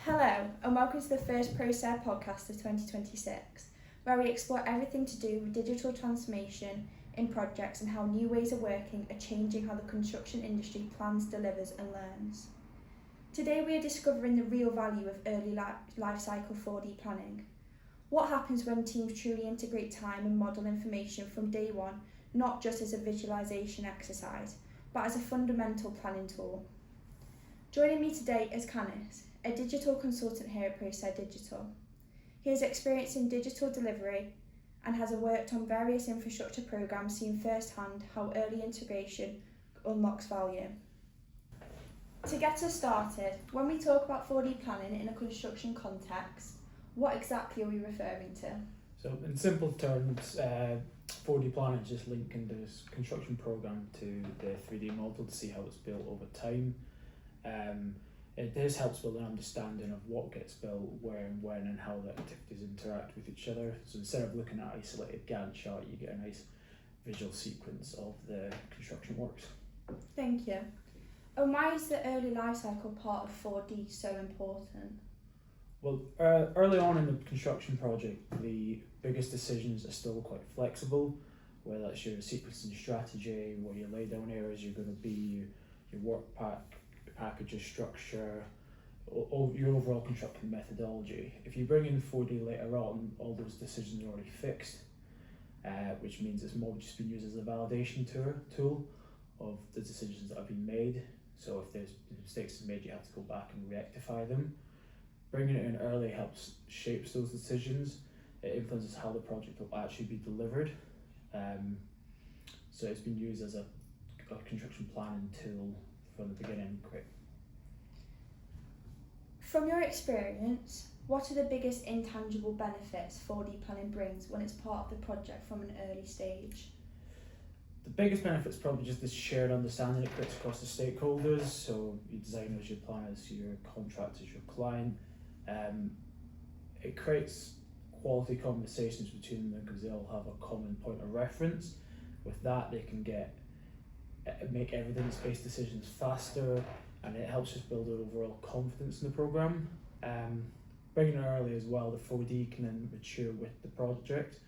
Hello, and welcome to the first ProSair podcast of 2026, where we explore everything to do with digital transformation in projects and how new ways of working are changing how the construction industry plans, delivers, and learns. Today we are discovering the real value of early life cycle 4D planning. What happens when teams truly integrate time and model information from day one, not just as a visualization exercise, but as a fundamental planning tool. Joining me today is Canice, a digital consultant here at ProSair Digital. He has experience in digital delivery and has worked on various infrastructure programs, seeing firsthand how early integration unlocks value. To get us started, when we talk about 4D planning in a construction context, what exactly are we referring to? So in simple terms, 4D planning is just linking this construction program to the 3D model to see how it's built over time. This helps build an understanding of what gets built, where and when, and how the activities interact with each other. So instead of looking at isolated Gantt chart, you get a nice visual sequence of the construction works. Thank you. And why is the early lifecycle part of 4D so important? Well, early on in the construction project, the biggest decisions are still quite flexible, whether that's your sequencing strategy, where you lay down areas you're going to be, your work packages structure, your overall construction methodology. If you bring in 4D later on, all those decisions are already fixed, which means it's more just been used as a validation tool of the decisions that have been made. So if there's mistakes made, you have to go back and rectify them. Bringing it in early shapes those decisions. It influences how the project will actually be delivered. So it's been used as a construction planning tool from the beginning. Quick. From your experience, what are the biggest intangible benefits 4D planning brings when it's part of the project from an early stage? The biggest benefit is probably just this shared understanding it creates across the stakeholders, so your designers, your planners, your contractors, your client. It creates quality conversations between them because they all have a common point of reference. With that, they can make evidence-based decisions faster, and it helps us build an overall confidence in the program. Bringing it early as well, the 4D can then mature with the project.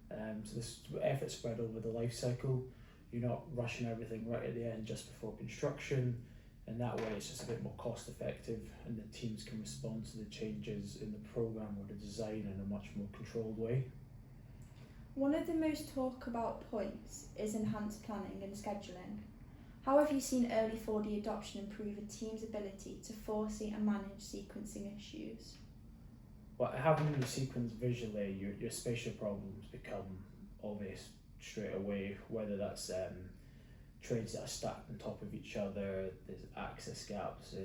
So this effort spread over the life cycle. You're not rushing everything right at the end just before construction, and that way it's just a bit more cost effective, and the teams can respond to the changes in the program or the design in a much more controlled way. One of the most talked about points is enhanced planning and scheduling. How have you seen early 4D adoption improve a team's ability to foresee and manage sequencing issues? Well, having the sequence visually, your spatial problems become obvious straight away, whether that's trades that are stacked on top of each other, there's access gaps,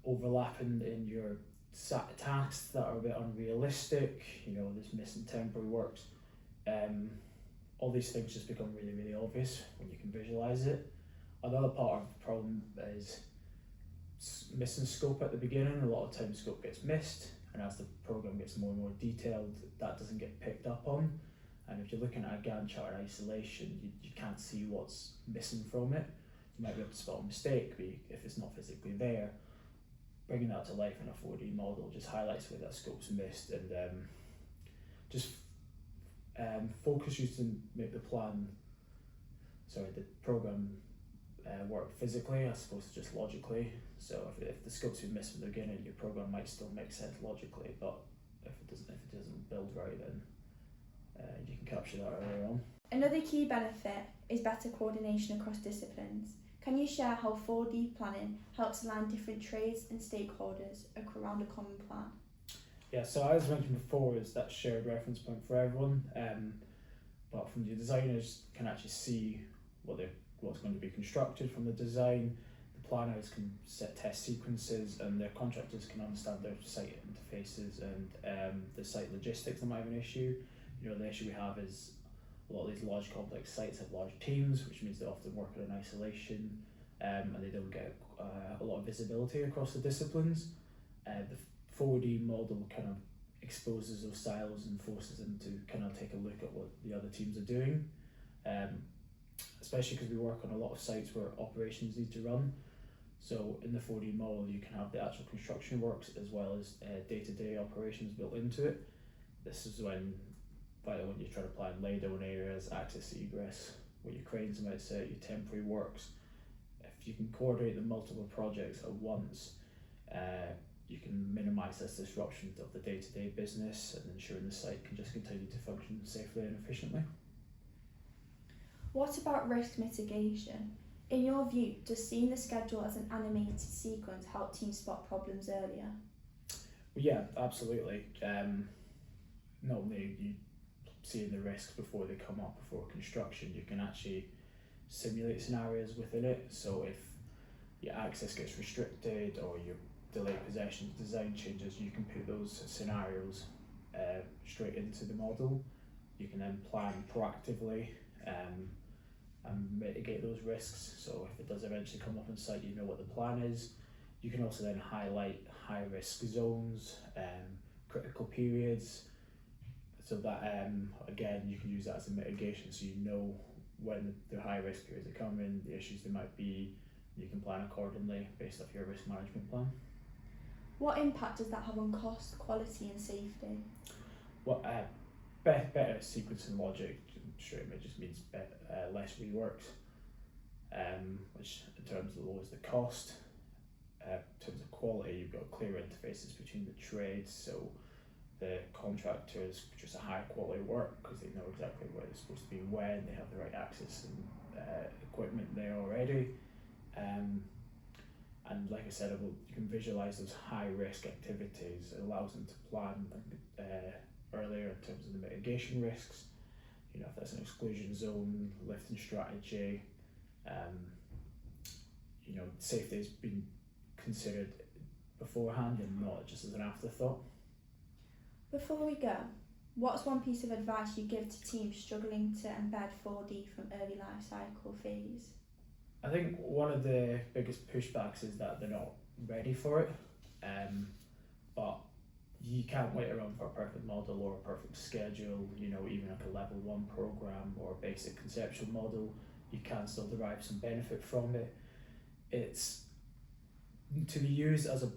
overlapping in your tasks that are a bit unrealistic, there's missing temporary works. All these things just become really, really obvious when you can visualize it. Another part of the problem is missing scope at the beginning. A lot of times scope gets missed, and as the program gets more and more detailed, that doesn't get picked up on. And if you're looking at a Gantt chart in isolation, you can't see what's missing from it. You might be able to spot a mistake if it's not physically there. Bringing that to life in a 4D model just highlights where that scope's missed, and focus you to make the program work physically as opposed to just logically. So if the scope's been missed from the beginning, your program might still make sense logically, but if it doesn't build right, then you can capture that earlier on. Another key benefit is better coordination across disciplines. Can you share how 4D planning helps align different trades and stakeholders around a common plan? Yeah, so as mentioned before, is that shared reference point for everyone. But from the designers can actually see what's going to be constructed from the design. The planners can set test sequences, and the contractors can understand their site interfaces and the site logistics that might have an issue. The issue we have is a lot of these large complex sites have large teams, which means they often work in isolation, and they don't get a lot of visibility across the disciplines. The 4D model kind of exposes those silos and forces them to kind of take a look at what the other teams are doing, especially because we work on a lot of sites where operations need to run. So in the 4D model, you can have the actual construction works as well as day-to-day operations built into it. This is when you try to plan lay-down areas, access egress, where your cranes might set, your temporary works. If you can coordinate the multiple projects at once, you can minimise this disruption of the day-to-day business and ensuring the site can just continue to function safely and efficiently. What about risk mitigation? In your view, does seeing the schedule as an animated sequence help teams spot problems earlier? Yeah, absolutely. Not only are you seeing the risks before they come up before construction, you can actually simulate scenarios within it. So if your access gets restricted or your delayed possession design changes, you can put those scenarios straight into the model. You can then plan proactively and mitigate those risks. So if it does eventually come up on site, you know what the plan is. You can also then highlight high risk zones, critical periods, so that again you can use that as a mitigation, so you know when the high risk periods are coming, the issues there might be, you can plan accordingly based off your risk management plan. What impact does that have on cost, quality and safety? Well, better sequence and logic straight away just means less reworks, which in terms of lowers the cost. In terms of quality, you've got clear interfaces between the trades, so the contractors produce a high quality work because they know exactly where they're supposed to be when, they have the right access and equipment there already. And like I said, you can visualise those high risk activities. It allows them to plan earlier in terms of the mitigation risks. You know, if that's an exclusion zone, lifting strategy, you know, safety has been considered beforehand and not just as an afterthought. Before we go, what's one piece of advice you give to teams struggling to embed 4D from early life cycle phase? I think one of the biggest pushbacks is that they're not ready for it, but you can't wait around for a perfect model or a perfect schedule. You know, even like a level 1 program or a basic conceptual model, you can still derive some benefit from it. It's to be used as a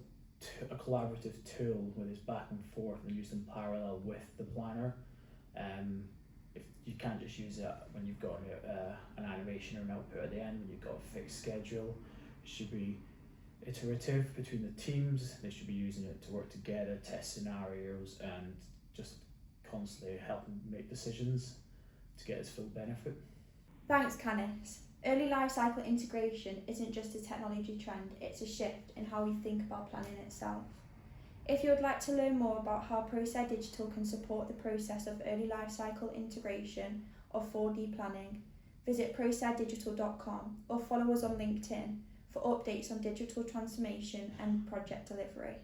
collaborative tool where it's back and forth and used in parallel with the planner. If you can't just use it when you've got an animation or an output at the end, when you've got a fixed schedule. It should be iterative between the teams. They should be using it to work together, test scenarios, and just constantly help them make decisions to get its full benefit. Thanks, Canice. Early life cycle integration isn't just a technology trend, it's a shift in how we think about planning itself. If you would like to learn more about how Procer Digital can support the process of early life cycle integration of 4D planning, visit procerdigital.com or follow us on LinkedIn for updates on digital transformation and project delivery.